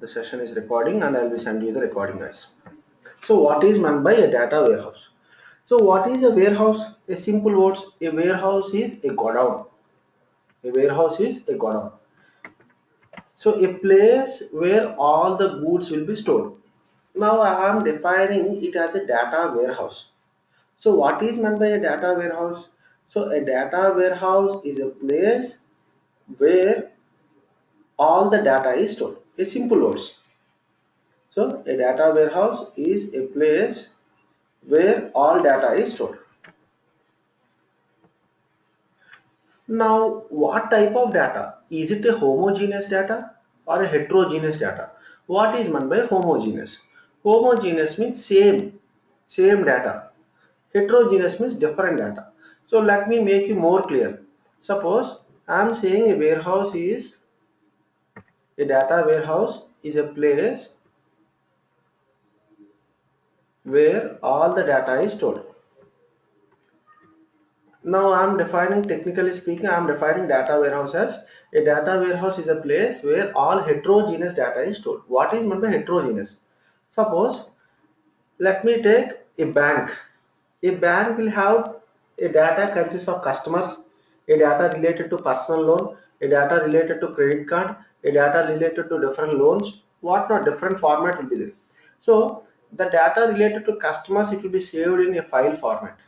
The session is recording and I'll be sending you the recording, guys. So what is meant by a data warehouse? So what is a warehouse? A simple words, a warehouse is a godown. A warehouse is a godown. So a place where all the goods will be stored. Now I am defining it as a data warehouse. So what is meant by a data warehouse? So a data warehouse is a place where all the data is stored. A simple words. So a data warehouse is a place where all data is stored. Now, what type of data? Is it a homogeneous data or a heterogeneous data? What is meant by homogeneous? Homogeneous means same data. Heterogeneous means different data. So let me make you more clear. Suppose I am saying a data warehouse is a place where all the data is stored. Now I am defining, technically speaking, I am defining data warehouse as a data warehouse is a place where all heterogeneous data is stored. What is meant by heterogeneous? Suppose, let me take a bank. A bank will have a data consists of customers, a data related to personal loan, a data related to credit card, a data related to different loans, what not different format will be there. So the data related to customers, it will be saved in a file format.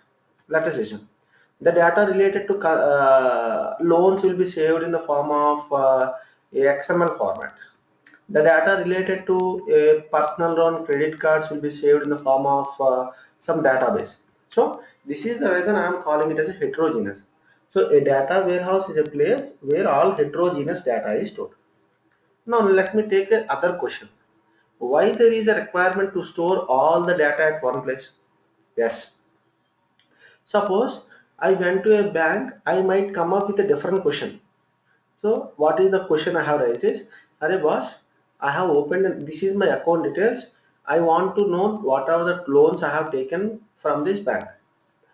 Let us assume the data related to loans will be saved in the form of a XML format. The data related to a personal loan credit cards will be saved in the form of some database. So this is the reason I am calling it as a heterogeneous. So a data warehouse is a place where all heterogeneous data is stored. Now let me take a other question. Why there is a requirement to store all the data at one place? Yes. Suppose I went to a bank, I might come up with a different question. So what is the question I have raised is, Arey boss, I have opened, this is my account details. I want to know what are the loans I have taken from this bank.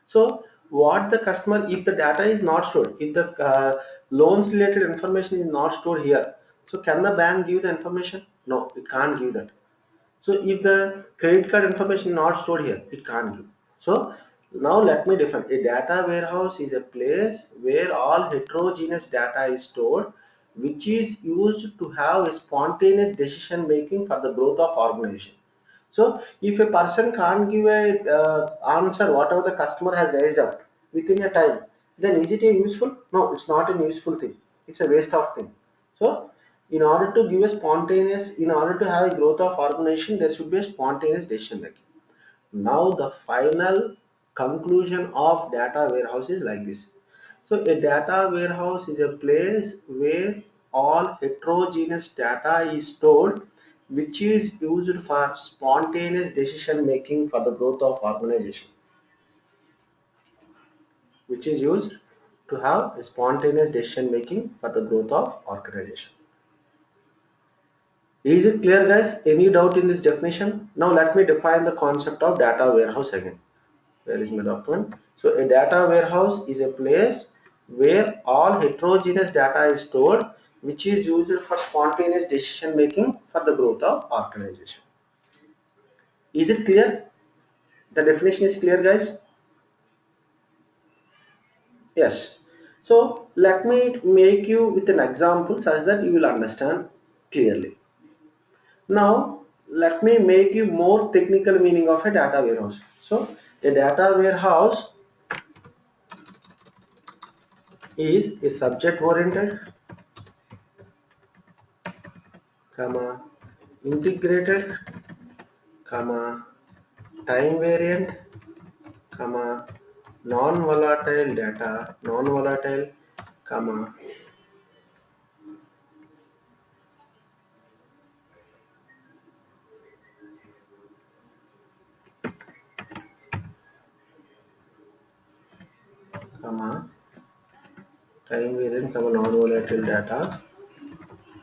So what the customer, if the data is not stored, if the loans related information is not stored here, so can the bank give the information? No, it can't give that. So if the credit card information not stored here, it can't give. So now let me define. A data warehouse is a place where all heterogeneous data is stored, which is used to have a spontaneous decision making for the growth of organization. So if a person can't give a answer whatever the customer has raised up within a time, then is it a useful? No, it's not a useful thing. It's a waste of thing. So in order to give a spontaneous, in order to have a growth of organization, there should be a spontaneous decision making. Now the final conclusion of data warehouse is like this. So a data warehouse is a place where all heterogeneous data is stored, which is used for spontaneous decision making for the growth of organization. Which is used to have a spontaneous decision making for the growth of organization. Is it clear, guys? Any doubt in this definition? Now let me define the concept of data warehouse again. Where is my document? So a data warehouse is a place where all heterogeneous data is stored, which is used for spontaneous decision making for the growth of organization. Is it clear? The definition is clear, guys? Yes. So let me make you with an example such that you will understand clearly. Now let me make you more technical meaning of a data warehouse. So a data warehouse is a subject oriented, comma, integrated, comma, time variant, comma, non-volatile data, non-volatile, comma, comma, time variant, comma, non-volatile data,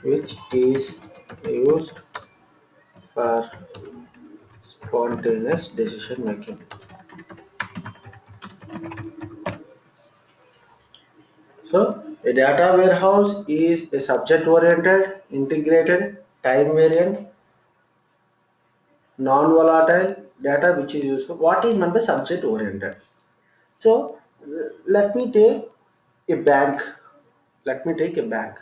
which is used for spontaneous decision making. So a data warehouse is a subject oriented, integrated, time variant, non-volatile data which is used for what is meant by subject oriented. So let me take a bank. Let me take a bank.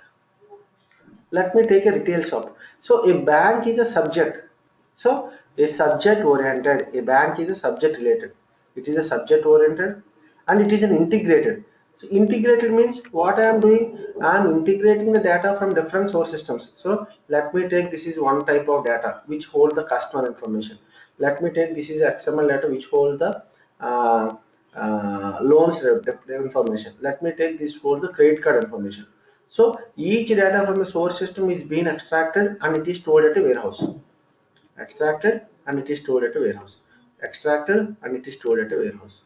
Let me take a retail shop. So a bank is a subject. So a subject oriented. A bank is a subject related. It is a subject oriented and it is an integrated. So integrated means what I am doing? I am integrating the data from different source systems. So let me take this is one type of data which hold the customer information. Let me take this is XML data which hold the uh, loans information. Let me take this for the credit card information. So each data from the source system is being extracted and it is stored at a warehouse. Extracted and it is stored at a warehouse. Extracted and it is stored at a warehouse.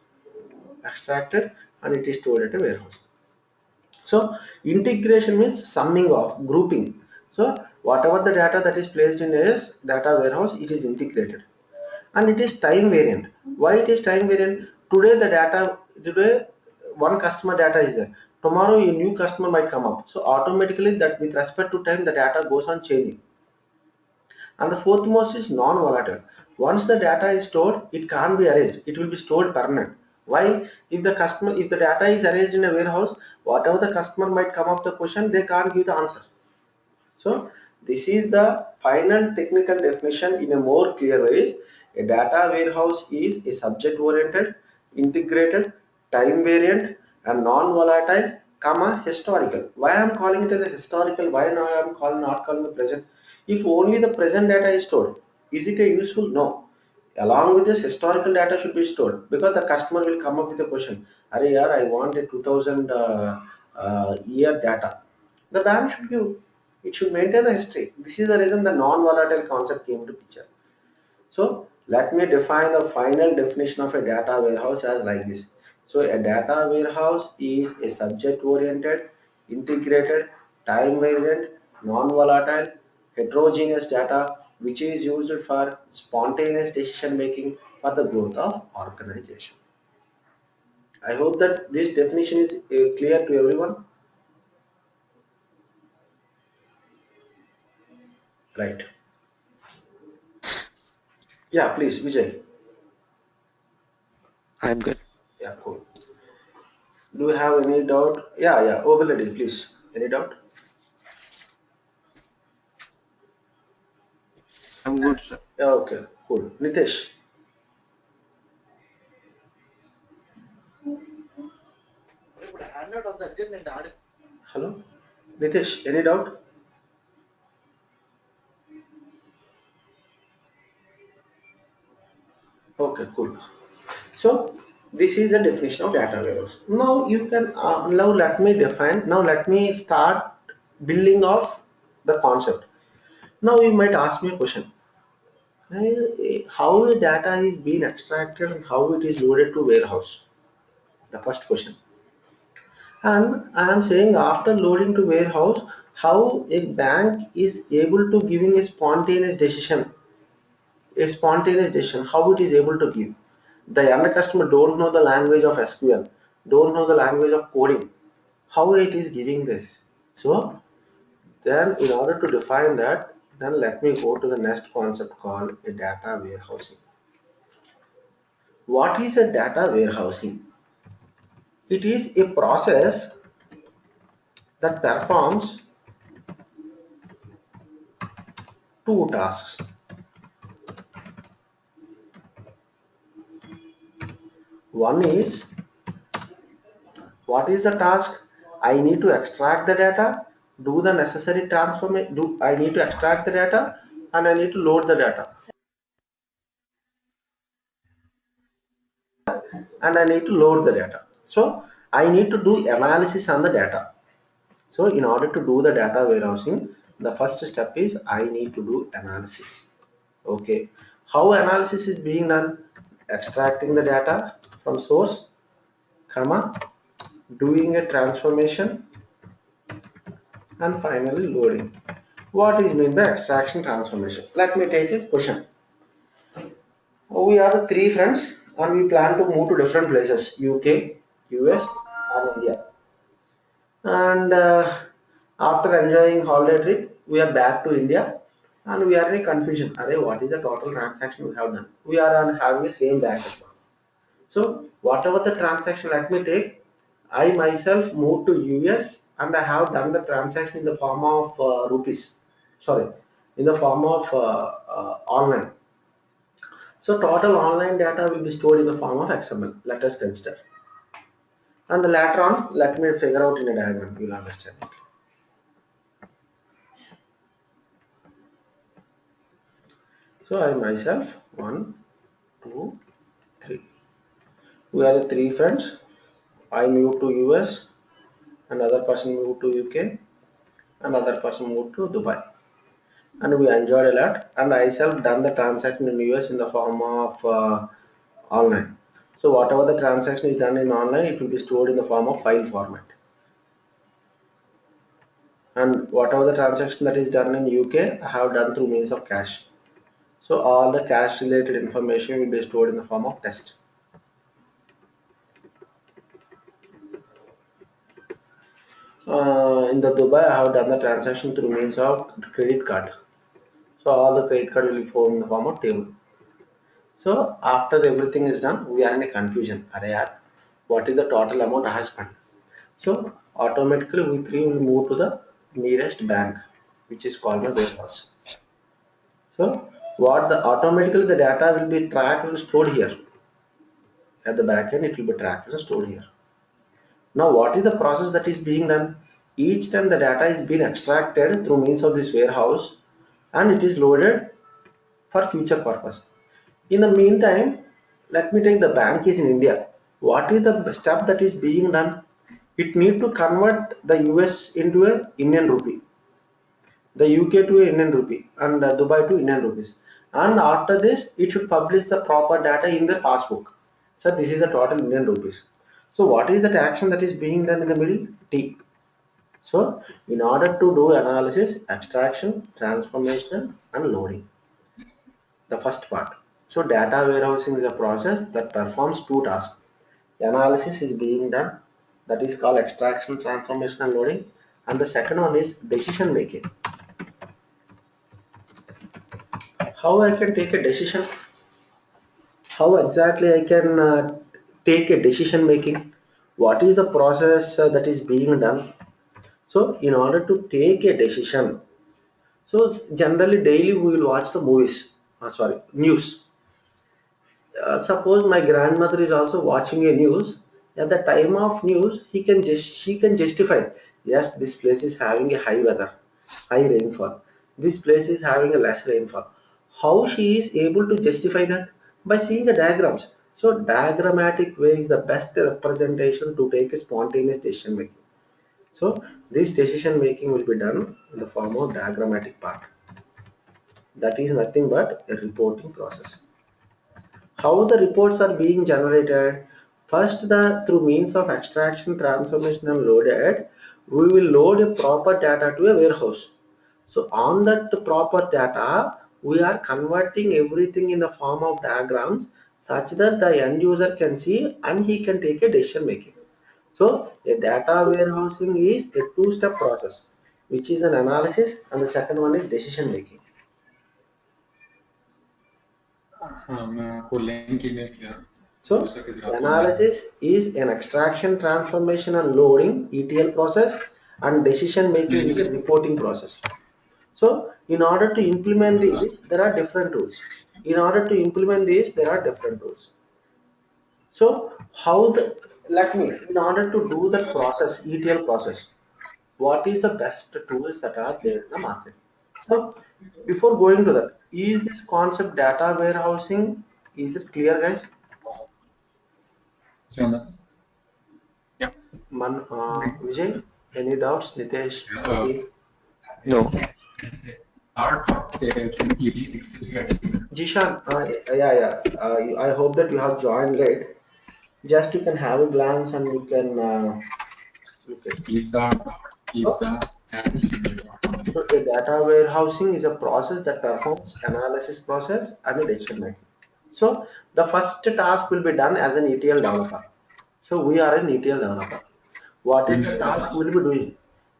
Extracted and it is stored at a warehouse. So integration means summing of, grouping. So whatever the data that is placed in a data warehouse, it is integrated. And it is time variant. Why it is time variant? Today one customer data is there. Tomorrow a new customer might come up. So automatically that with respect to time the data goes on changing. And the fourth most is non-volatile. Once the data is stored, it can't be erased. It will be stored permanent. Why? If the data is erased in a warehouse, whatever the customer might come up the question, they can't give the answer. So this is the final technical definition in a more clear ways. A data warehouse is a subject oriented, integrated, time variant and non-volatile, historical. Why I am calling it as a historical? Why now I am not calling the present? If only the present data is stored, is it a useful? No. Along with this, historical data should be stored because the customer will come up with a question. Arey yaar, I want a 2000 year data. The bank should give. It should maintain the history. This is the reason the non-volatile concept came to picture. So let me define the final definition of a data warehouse as like this. So a data warehouse is a subject-oriented, integrated, time-variant, non-volatile, heterogeneous data which is used for spontaneous decision making for the growth of organization. I hope that this definition is clear to everyone. Right. Yeah, please, Vijay. I'm good. Yeah, cool. Do you have any doubt? Yeah, yeah. Overlay, please. Any doubt? I'm good, sir. Yeah, okay, cool. Nitesh. Hello? Nitesh, any doubt? Okay, cool. So, this is the definition of data warehouse. Now, you can, now let me define, now let me start building off the concept. Now, you might ask me a question. How the data is being extracted and how it is loaded to warehouse? The first question. And I am saying after loading to warehouse, how a bank is able to giving a spontaneous decision, how it is able to give. The end customer don't know the language of SQL, don't know the language of coding, how it is giving this. So then in order to define that, then let me go to the next concept called a data warehousing. What is a data warehousing? It is a process that performs two tasks. One is, what is the task? I need to extract the data, do the necessary transformation, I need to extract the data and I need to load the data and I need to load the data. So I need to do analysis on the data. So in order to do the data warehousing, the first step is I need to do analysis. Okay. How analysis is being done? Extracting the data from source, comma, doing a transformation and finally loading. What is meant by extraction transformation? Let me take a question. We are the three friends and we plan to move to different places, UK, US and India. And after enjoying holiday trip, we are back to India and we are in a confusion. Array, what is the total transaction we have done? We are on having the same bank account. So whatever the transaction, let me take, I myself moved to US and I have done the transaction in the form of rupees. Sorry, in the form of online. So total online data will be stored in the form of XML. Let us consider. And later on, let me figure out in a diagram. You will understand it. So I myself, 1, 2, 3. We are the 3 friends. I moved to US, another person moved to UK, another person moved to Dubai. And we enjoyed a lot. And I self done the transaction in US in the form of online. So whatever the transaction is done in online, it will be stored in the form of file format. And whatever the transaction that is done in UK, I have done through means of cash. So all the cash related information will be stored in the form of text. In the Dubai, I have done the transaction through means of credit card. So all the credit card will be formed in the form of table. So after everything is done, we are in a confusion. What is the total amount I have spent? So automatically we three will move to the nearest bank, which is called the warehouse. So what the automatically the data will be tracked and stored here. At the back end, it will be tracked and stored here. Now what is the process that is being done? Each time the data is being extracted through means of this warehouse and it is loaded for future purpose. In the meantime, let me take the bank is in India. What is the step that is being done? It need to convert the US into a Indian rupee, the UK to a Indian rupee, and Dubai to Indian rupees. And after this, it should publish the proper data in the passbook. So this is the total Indian rupees. So what is that action that is being done in the middle? T. So in order to do analysis, extraction, transformation, and loading. The first part. So data warehousing is a process that performs two tasks. Analysis is being done, that is called extraction, transformation, and loading. And the second one is decision making. How I can take a decision? How exactly I can take a decision making? What is the process that is being done? So in order to take a decision, so generally daily we will watch the movies, news. Suppose my grandmother is also watching a news. At the time of news, she can justify. Yes, this place is having a high weather, high rainfall. This place is having a less rainfall. How she is able to justify that? By seeing the diagrams. So diagrammatic way is the best representation to take a spontaneous decision making. So this decision making will be done in the form of diagrammatic part. That is nothing but a reporting process. How the reports are being generated? First, the through means of extraction, transformation, and loaded, we will load a proper data to a warehouse. So on that proper data, we are converting everything in the form of diagrams such that the end user can see and he can take a decision making. So a data warehousing is a two-step process, which is an analysis, and the second one is decision making. मैं आपको link email किया So analysis is an extraction, transformation, and loading ETL process, and decision making is a reporting process. So in order to implement these, there are different tools. In order to implement these, there are different tools. So how the let me in order to do that process, ETL process, what is the best tools that are there in the market? So before going to that, is this concept data warehousing? Is it clear, guys? Yeah. Vijay, any doubts? Nitesh, No. Jishan, yeah. I hope that you have joined late. Just you can have a glance and you can look at it. So a data warehousing is a process that performs analysis process and a decision making. So the first task will be done as an ETL developer. So we are an ETL developer. What is the task we will be doing?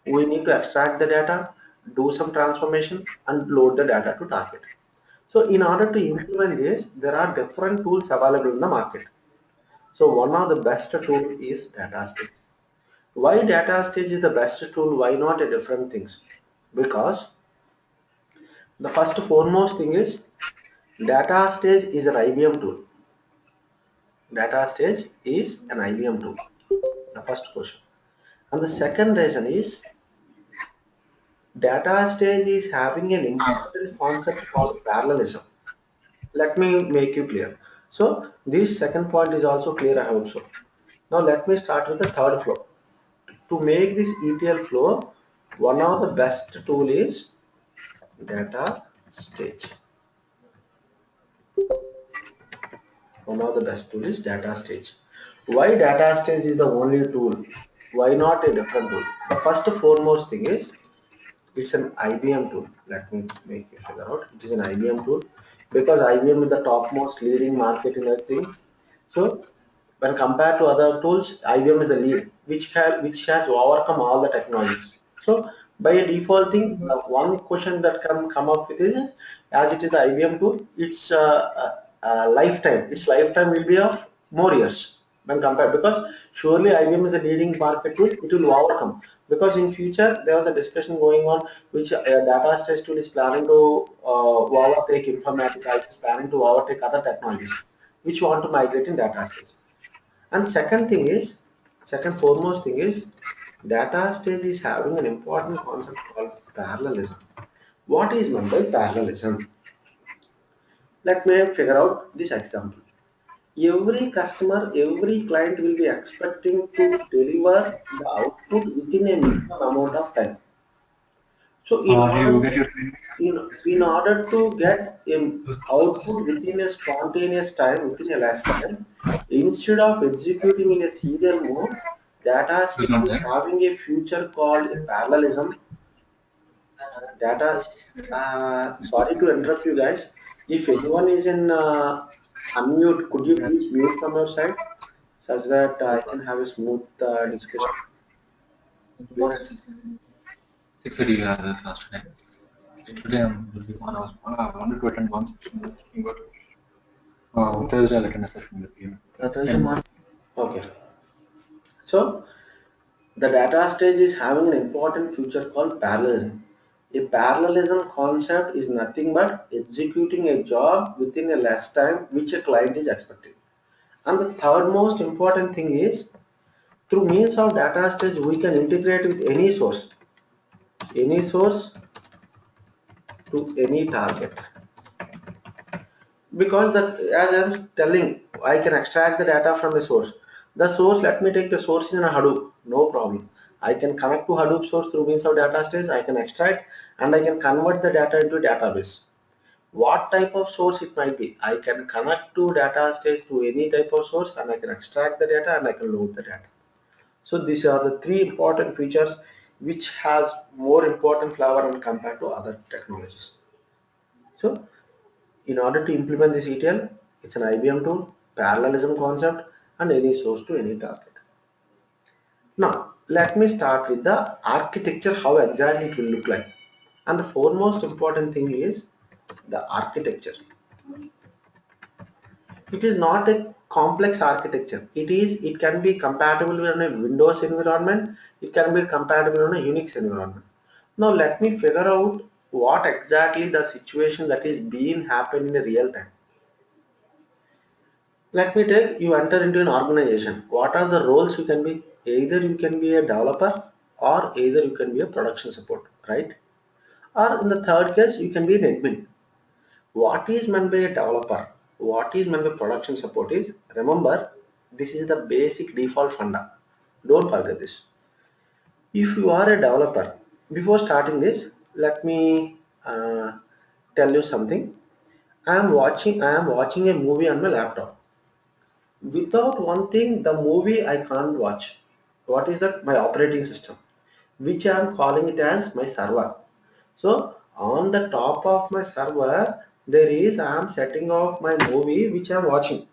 We need to extract the data, do some transformation and load the data to target. So in order to implement this, there are different tools available in the market. So one of the best tool is data stage. Why data stage is the best tool? Why not a different things? Because the first foremost thing is data stage is an IBM tool. Data stage is an IBM tool. The first question. And the second reason is data stage is having an important concept called parallelism. Let me make you clear. So this second point is also clear, I hope so. Now let me start with the third flow. To make this ETL flow, one of the best tool is data stage. One of the best tool is data stage. Why data stage is the only tool? Why not a different tool? The first foremost thing is it's an IBM tool. Let me make you figure out. It is an IBM tool because IBM is the topmost leading market in that thing. So when compared to other tools, IBM is the lead, which has overcome all the technologies. So by a default thing, one question that can come up with is as it is the IBM tool, its lifetime. Its lifetime will be of more years when compared because surely IBM is the leading market tool. It will overcome because in future there was a discussion going on which data stage tool is planning to overtake Informatica. It is planning to overtake other technologies which want to migrate in data stage. And second foremost thing is data stage is having an important concept called parallelism. What is meant by parallelism? Let me figure out this example. Every customer, every client will be expecting to deliver the output within a minimum amount of time. So You get your in order to get an output within a spontaneous time, within a less time, instead of executing in a serial mode, data is stage not is there. having a feature called a parallelism. Data, sorry to interrupt you guys. If anyone is in unmute, could you please mute from your side such that I can have a smooth discussion, please? 6:30 you have the last time. Today I'm will be 1 hour. I wanted to attend one session with you, but Thursday I'll attend a session with you. Okay. So the data stage is having an important feature called parallelism. A parallelism concept is nothing but executing a job within a less time which a client is expecting. And the third most important thing is through means of data stage we can integrate with any source to any target. Because that as I'm telling, I can extract the data from the source. The source, let me take the source in a Hadoop, no problem. I can connect to Hadoop source through means of data stage, I can extract and I can convert the data into a database. What type of source it might be? I can connect to data stage to any type of source and I can extract the data and I can load the data. So these are the three important features which has more important flavor when compared to other technologies. So in order to implement this ETL, it's an IBM tool, parallelism concept, and any source to any target. Now, let me start with the architecture, how exactly it will look like. And the foremost important thing is the architecture. It is not a complex architecture. It can be compatible with a Windows environment. It can be compatible on a Unix environment. Now, let me figure out what exactly the situation that is being happened in the real time. Let me take you enter into an organization. What are the roles you can be? Either you can be a developer or either you can be a production support, right? Or in the third case, you can be an admin. What is meant by a developer? What is meant by production support is, remember, this is the basic default funda. Don't forget this. If you are a developer, before starting this, let me tell you something. I am watching a movie on my laptop. Without one thing, the movie I can't watch. What is that? My operating system, which I am calling it as my server. So on the top of my server, there is I am setting off my movie which I am watching.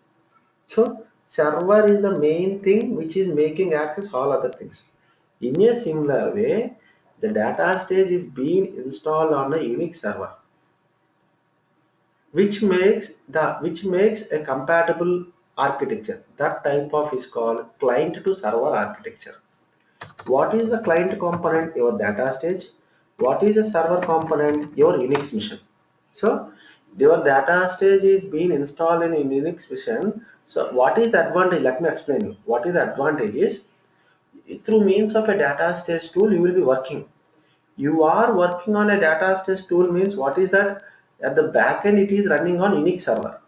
So server is the main thing which is making access all other things. In a similar way, the data stage is being installed on a Unix server, which makes a compatible architecture. That type of is called client to server architecture. What is the client component? Your data stage. What is the server component? Your Unix machine. So your data stage is being installed in Unix machine. So what is the advantage? Let me explain you. What is the advantage is, through means of a data stage tool you will be working. You are working on a data stage tool means what is that? At the back end it is running on Unix server.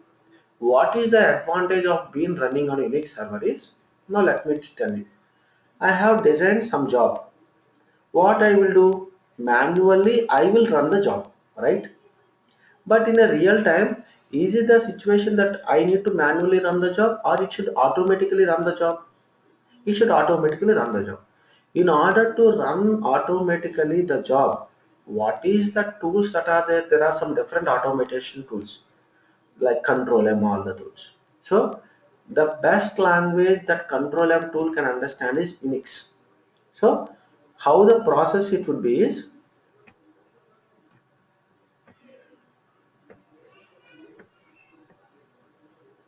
What is the advantage of being running on Unix server is, now let me tell you. I have designed some job. What I will do? Manually I will run the job, right? But in a real time, is it the situation that I need to manually run the job or it should automatically run the job? It should automatically run the job. In order to run automatically the job, what is the tools that are there? There are some different automation tools like control M, all the tools. So the best language that control M tool can understand is Unix. So how the process it would be is,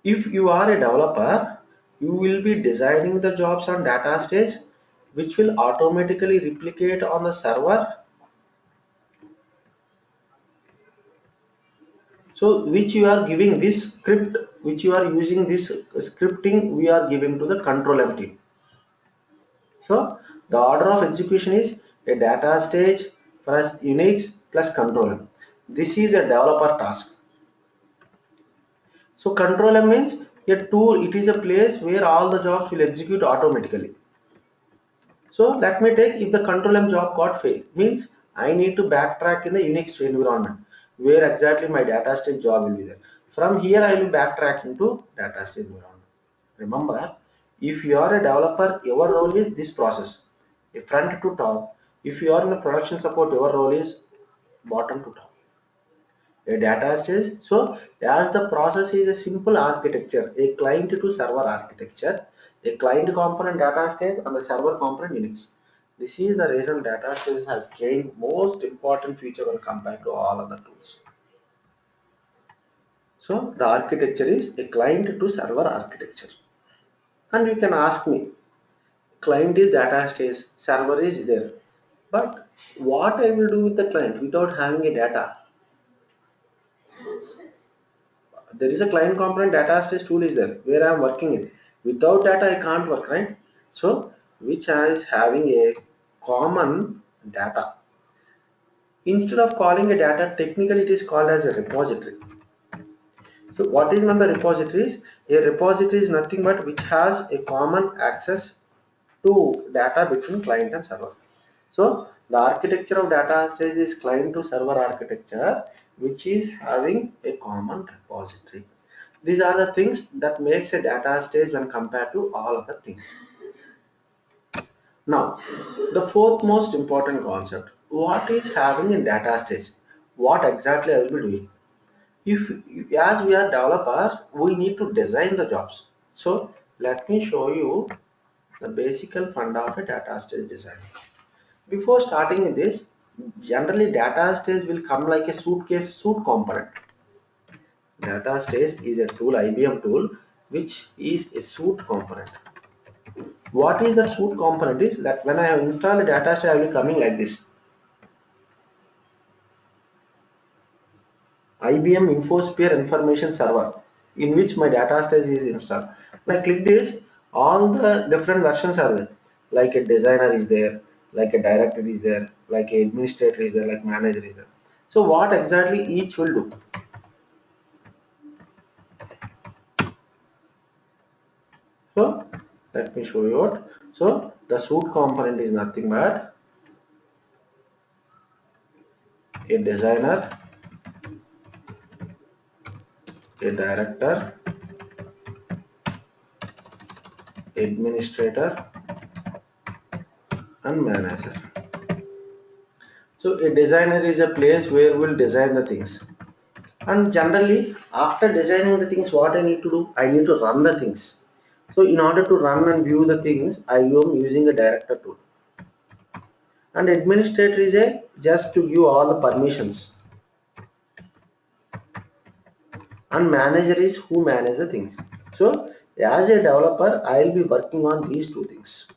if you are a developer, you will be designing the jobs on data stage, which will automatically replicate on the server. So which you are giving this script, which you are using this scripting, we are giving to the control M team. So the order of execution is a data stage plus Unix plus control M. This is a developer task. So control M means a tool, it is a place where all the jobs will execute automatically. So let me take, if the control M job got failed, means I need to backtrack in the Unix environment where exactly my data stage job will be there. From here I will backtrack into data stage environment. Remember, if you are a developer, your role is this process, a front to top. If you are in a production support, your role is bottom to top. A data stage. So as the process is a simple architecture, a client to server architecture, a client component data stage and the server component Unix. This is the reason data stage has gained most important feature when compared to all other tools. So the architecture is a client to server architecture. And you can ask me, client is data stage, server is there. But what I will do with the client without having a data? There is a client component data stage tool is there where I am working it. Without data I can't work, right? So which is having a common data. Instead of calling a data, technically it is called as a repository. So what is meant by repositories? A repository is nothing but which has a common access to data between client and server. So the architecture of data stage is client to server architecture, which is having a common repository. These are the things that makes a data stage when compared to all other things. Now, the fourth most important concept. What is having a data stage? What exactly I will be doing? If as we are developers, we need to design the jobs. So let me show you the basic funda of a data stage design. Before starting with this, generally data stage will come like a suit component. Data stage is a tool, IBM tool, which is a suit component. What is the suit component is that when I have installed a data stage, I will be coming like this. IBM InfoSphere Information Server, in which my data stage is installed. When I click this, all the different versions are there. Like a designer is there, like a director is there, like a administrator is there, like manager is there. So what exactly each will do? So let me show you what. So the suit component is nothing but a designer, a director, administrator, and manager. So a designer is a place where we'll design the things. And generally, after designing the things, what I need to do? I need to run the things. So in order to run and view the things, I am using a director tool. And administrator is a just to give all the permissions, and manager is who manage the things. So as a developer I will be working on these two things,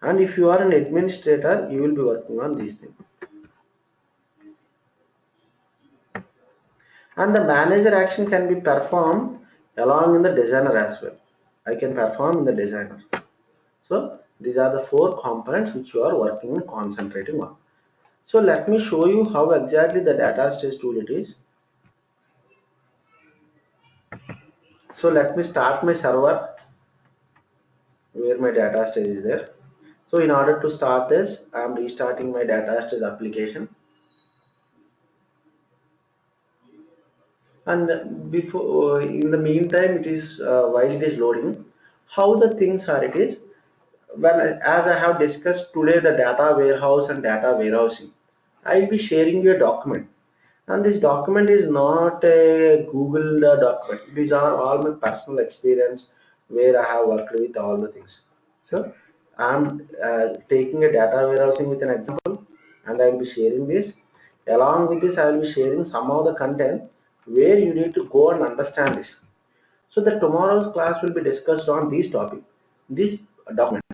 and if you are an administrator you will be working on these things. And the manager action can be performed along in the designer as well. I can perform in the designer. So these are the four components which you are working and concentrating on. So let me show you how exactly the data stage tool it is. So let me start my server where my data stage is there. So in order to start this, I am restarting my data stage application. And before, in the meantime, it is while it is loading, how the things are it is. Well, as I have discussed today, the data warehouse and data warehousing, I will be sharing you a document. And this document is not a Google document. These are all my personal experience where I have worked with all the things. So I'm taking a data warehousing with an example, and I will be sharing this. Along with this, I will be sharing some of the content where you need to go and understand this. So the tomorrow's class will be discussed on this topic, this document,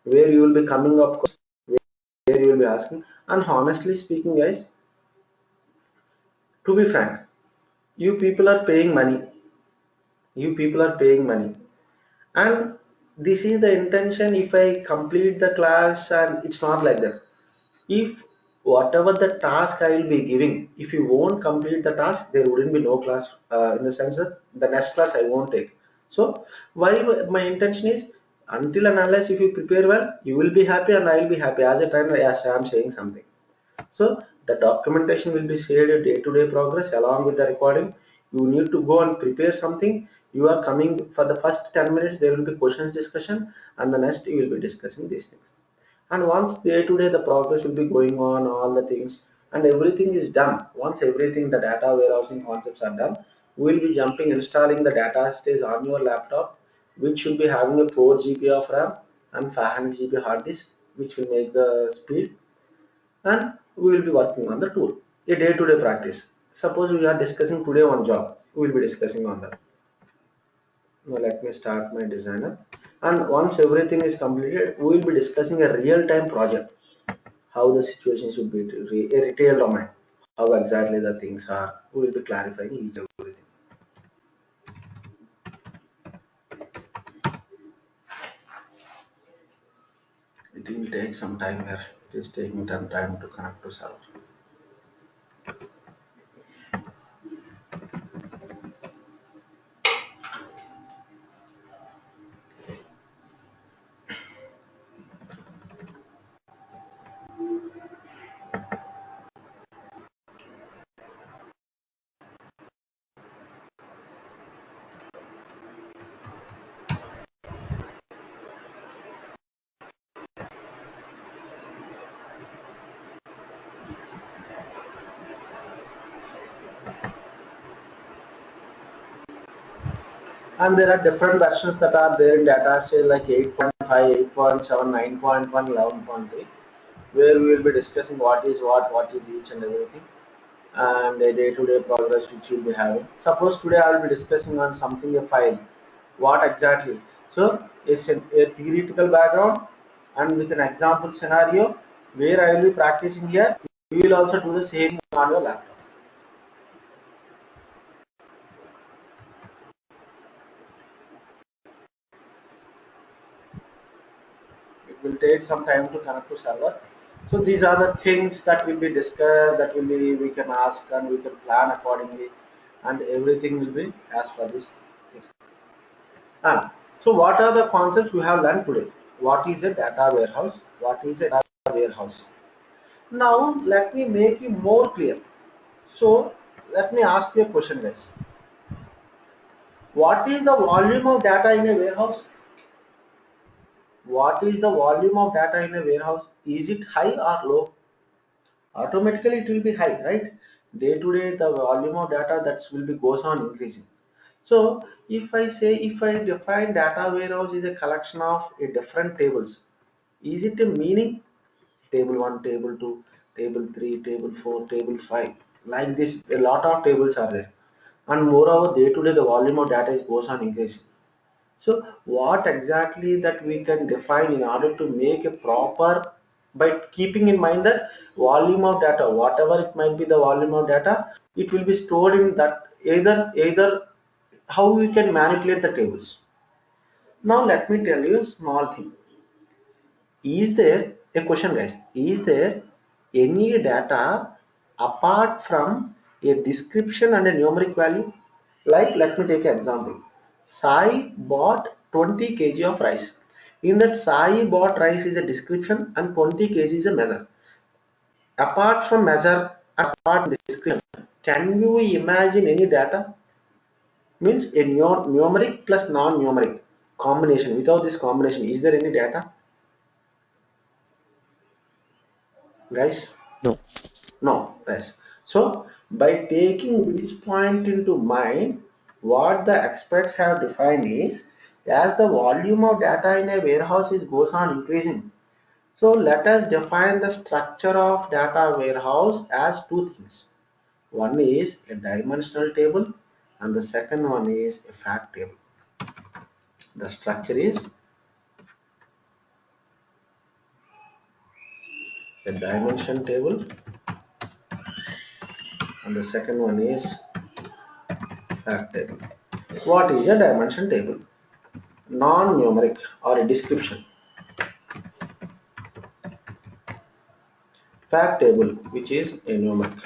where you will be coming up, where you will be asking. And honestly speaking, guys, to be frank, you people are paying money. You people are paying money, and this is the intention. If I complete the class, and it's not like that. If whatever the task I will be giving, if you won't complete the task, there wouldn't be no class, in the sense that the next class I won't take. So why my intention is, until and unless if you prepare well, you will be happy and I will be happy as a time as I am saying something. So the documentation will be shared a day-to-day progress along with the recording. You need to go and prepare something. You are coming for the first 10 minutes, there will be questions discussion, and the next you will be discussing these things. And once day-to-day the progress will be going on, all the things, and everything is done. Once everything, the data warehousing concepts are done, we will be jumping, installing the data stage on your laptop, which should be having a 4 GB of RAM and 500 GB hard disk, which will make the speed, and we will be working on the tool, a day-to-day practice. Suppose we are discussing today on job, we will be discussing on that. Now let me start my designer, and once everything is completed we will be discussing a real-time project, how the situation should be, a retail domain, how exactly the things are, we will be clarifying each and everything. It will take some time here, it is taking some time to connect to server. And there are different versions that are there in data, say like 8.5, 8.7, 9.1, 11.3, where we will be discussing what is what is each and everything, and a day-to-day progress which we'll be having. Suppose today I will be discussing on something, a file, what exactly. So it's a theoretical background and with an example scenario where I will be practicing here. You will also do the same on your laptop. It will take some time to connect to server. So these are the things that will be discussed, that will be, we can ask and we can plan accordingly, and everything will be as per this. And so what are the concepts we have learned today? What is a data warehouse? What is a data warehouse? Now let me make you more clear. So let me ask you a question, guys. What is the volume of data in a warehouse? What is the volume of data in a warehouse? Is it high or low? Automatically it will be high, right? Day to day the volume of data that will be goes on increasing. So if I define data warehouse is a collection of a different tables, is it a meaning? Table 1, table 2, table 3, table 4, table 5. Like this, a lot of tables are there. And moreover, day to day, the volume of data is goes on increasing. So what exactly that we can define in order to make a proper, by keeping in mind that volume of data, whatever it might be the volume of data, it will be stored in that either how we can manipulate the tables. Now let me tell you a small thing. Is there a question, guys? Is there any data apart from a description and a numeric value? Like, let me take an example. Sai bought 20 kg of rice. In that, Sai bought rice is a description and 20 kg is a measure. Apart from measure, apart from description, can you imagine any data? Means a numeric plus non-numeric combination. Without this combination, is there any data, guys? No. No, yes. So by taking this point into mind, what the experts have defined is, as the volume of data in a warehouse is goes on increasing. So let us define the structure of data warehouse as two things. One is a dimensional table and the second one is a fact table. The structure is a dimension table and the second one is fact table. What is a dimension table? Non-numeric or a description. Fact table, which is a numeric.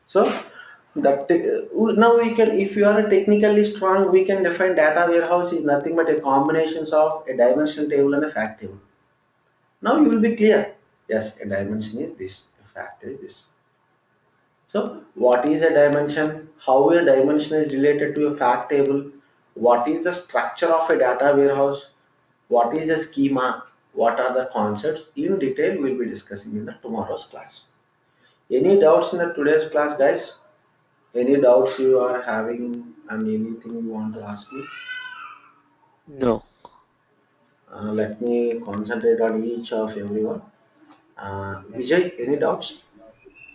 So that now we can, if you are technically strong, we can define data warehouse is nothing but a combinations of a dimension table and a fact table. Now you will be clear. Yes, a dimension is this, a fact is this. So what is a dimension? How a dimension is related to a fact table? What is the structure of a data warehouse? What is a schema? What are the concepts? In detail, we'll be discussing in the tomorrow's class. Any doubts in the today's class, guys? Any doubts you are having and anything you want to ask me? No. Let me concentrate on each of everyone. Vijay, any doubts?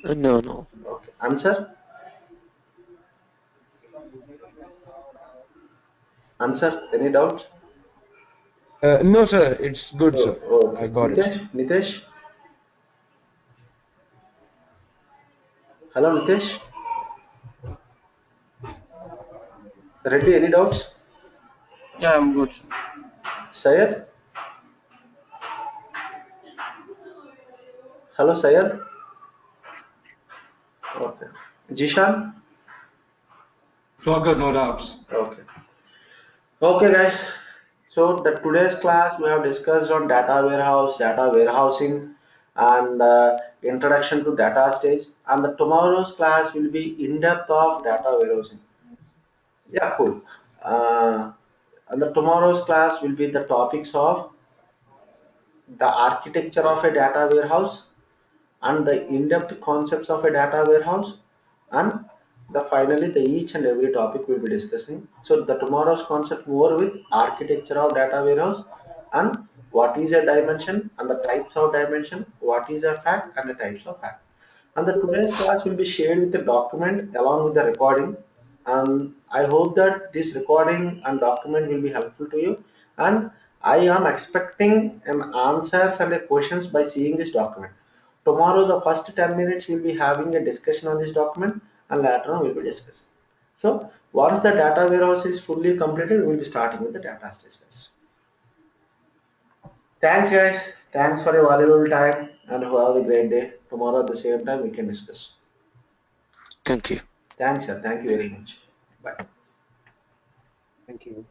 No, no. Okay. Answer? Answer? Any doubts? No, sir. It's good, Oh, sir. I okay. got it, sir. Nitesh? Nitesh? Hello, Nitesh? Reddy, any doubts? Yeah, I'm good, sir. Sayed? Hello, Sayed? Okay. Jishan? So good, no doubts. Okay. Okay, guys. So the today's class we have discussed on data warehouse, data warehousing, and introduction to data stage. And the tomorrow's class will be in depth of data warehousing. Yeah, cool. Uh, and the tomorrow's class will be the topics of the architecture of a data warehouse and the in-depth concepts of a data warehouse, and the finally the each and every topic we'll be discussing. So the tomorrow's concept more with architecture of data warehouse and what is a dimension and the types of dimension, what is a fact and the types of fact. And the today's class will be shared with the document along with the recording, and I hope that this recording and document will be helpful to you, and I am expecting an answers and a questions by seeing this document. Tomorrow the first 10 minutes we'll be having a discussion on this document and later on we'll be discussing. So once the data warehouse is fully completed, we'll be starting with the data stage, guys. Thanks, guys. Thanks for your valuable time and have a great day. Tomorrow at the same time we can discuss. Thank you. Thanks, sir. Thank you very much. Bye. Thank you.